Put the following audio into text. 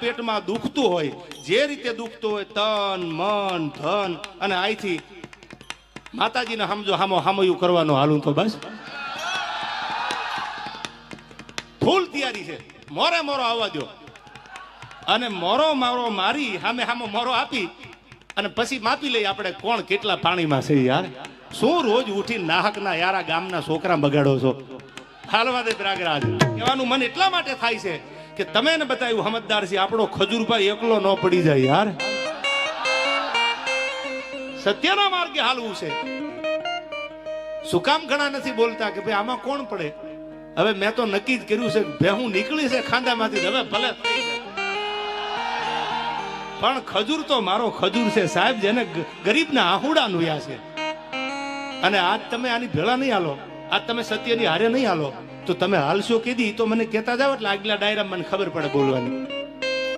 પેટમાં દુખતું હોય, જે રીતે દુખતું હોય, તન મન ધન, અને અહીંથી માતાજીને સમજો હામયું કરવાનો હાલું તો બસ ફૂલ તૈયારી છે. મોરે મોરો આવવા દો અને મોરો મારો મારી હામો મોરો આપી અને પછી માપી લઈ આપણે કોણ કેટલા પાણીમાં છે. યાર શું રોજ ઉઠી નાહકના યારા ગામના છોકરા બગાડો છો. હાલવા દે પ્રયાગરાજ. કહેવાનું મન એટલા માટે થાય છે કે તમે ને બતાવ્યું સમજદાર છે, આપણો ખજૂરભાઈ એકલો ન પડી જાય. યાર સત્યના માર્ગે હાલવું છે. શું કામ ઘણા નથી બોલતા કે ભાઈ આમાં કોણ પડે? હવે મેં તો નક્કી જ કર્યું છે કે હું નીકળી છે ખાંદામાંથી, હવે ભલે પણ ખજૂર તો મારો ખજૂર છે સાહેબ, જેને ગરીબના આહુડા નુયા છે. અને આજ તમે આની ભેળા નહીં હાલો, આજ તમે સત્યની હારે નહીં હાલો, તો તમે હાલશો કીધી તો મને કહેતા જાવ એટલે આગલા ડાયરા મને ખબર પડે બોલવાની.